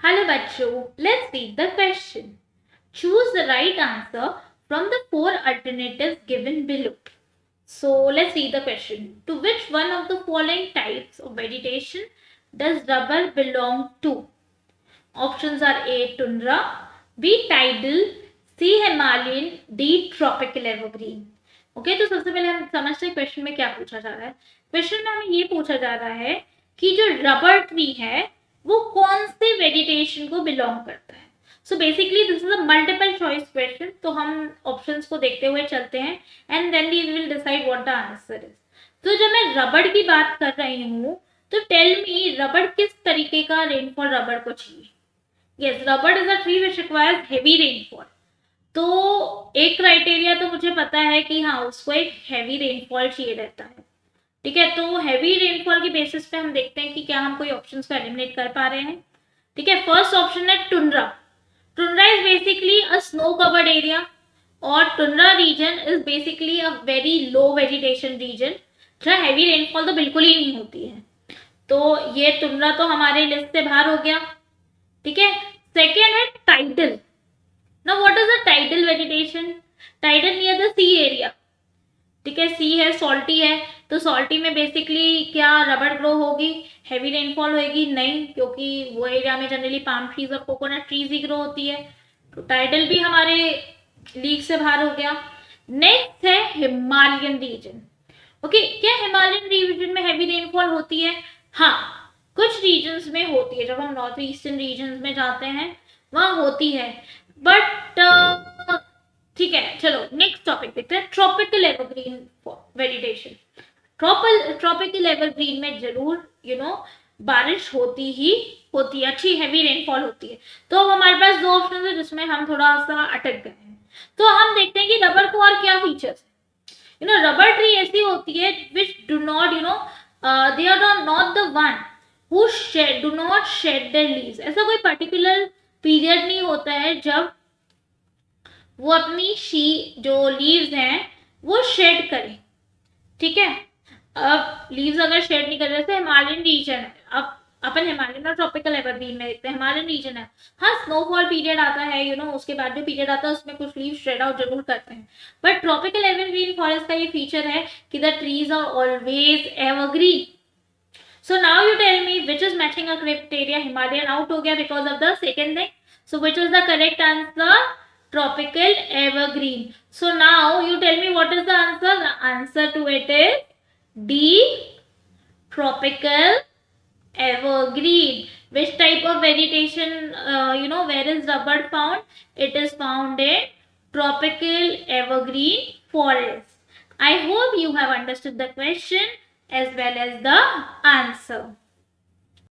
Hello बच्चों, let's read the question. Choose the right answer from the four alternatives given below. So let's read the question. To which one of the following types of vegetation does rubber belong to? Options are A. Tundra, B. Tidal, C. Himalayan, D. Tropical evergreen. Okay तो सबसे पहले हम समझते हैं question में क्या पूछा जा रहा है. क्वेश्चन में हमें ये पूछा जा रहा है कि जो रबर ट्री है वो कौन से वेजिटेशन को बिलोंग करता है. So basically this is a multiple choice question, तो हम ऑप्शंस को देखते हुए चलते हैं and then we will decide what the answer is. तो जब मैं रबड़ की बात कर रही हूँ तो टेल मी रबड़ किस तरीके का रेनफॉल रबड़ को चाहिए. यस, रबड़ is a tree which requires heavy rainfall. तो एक क्राइटेरिया तो मुझे पता है कि हाँ उसको एक हैवी रेनफॉल चाहिए रहता है. ठीक है, तो हैवी रेनफॉल की बेसिस पे हम देखते हैं कि क्या हम कोई ऑप्शंस को एलिमिनेट कर पा रहे हैं. ठीक है, फर्स्ट ऑप्शन है tundra. Tundra is basically a snow covered area और tundra region is basically a very low vegetation region जहाँ हैवी रेनफॉल तो बिल्कुल ही नहीं होती है. तो ये टुंड्रा तो हमारे लिस्ट से बाहर हो गया. ठीक है, सेकेंड है tidal. Now what is the tidal vegetation? Tidal near the sea area. ठीक है, सी है, सॉल्टी है, तो सॉल्टी में बेसिकली क्या रबड़ ग्रो होगी, हैवी रेनफॉल होगी? नहीं, क्योंकि वो एरिया में जनरली पाम ट्रीज और कोकोनट ट्रीज ही ग्रो होती है. तो टाइडल भी हमारे लीग से बाहर हो गया. नेक्स्ट है हिमालयन रीजन. ओके, क्या हिमालयन रीजन में हैवी रेनफॉल होती है? हाँ, कुछ रीजन्स में होती है. जब हम नॉर्थ ईस्टर्न रीजन्स में जाते हैं वहां होती है, बट ठीक है. चलो नेक्स्ट टॉपिक देखते हैं, tropical evergreen vegetation. Tropical evergreen में जरूर बारिश होती ही होती है, अच्छी हैवी रेनफॉल होती है. तो अब हमारे पास दो ऑप्शन है जिसमें हम थोड़ा सा अटक गए हैं. तो हम देखते हैं कि रबर को और क्या फीचर्स है. रबर ट्री ऐसी होती है which do not they are not the one who do not shed their leaves. ऐसा कोई पर्टिकुलर पीरियड नहीं होता है जब वो अपनी जो लीव्स हैं वो शेड करें. ठीक है, अब लीव्स अगर शेड नहीं कर रहे, जैसे हिमालयन रीजन है, अब अपन हिमालयन और ट्रॉपिकल एवरग्रीन में देखते हैं. हिमालयन रीजन है, हाँ स्नोफॉल पीरियड आता है उसके बाद जो पीरियड आता है उसमें कुछ लीव शेड आउट जरूर करते हैं. बट ट्रॉपिकल एवरग्रीन फॉरेस्ट का ये फीचर है कि the trees are always evergreen. So now you tell me which is matching a criteria. Himalayan out हो गया because of the second thing. So which is the correct answer? Tropical evergreen. So now you tell me what is the answer. The answer to it is D, tropical evergreen. Which type of vegetation, where is rubber found? It is found in tropical evergreen forest. I hope you have understood the question as well as the answer.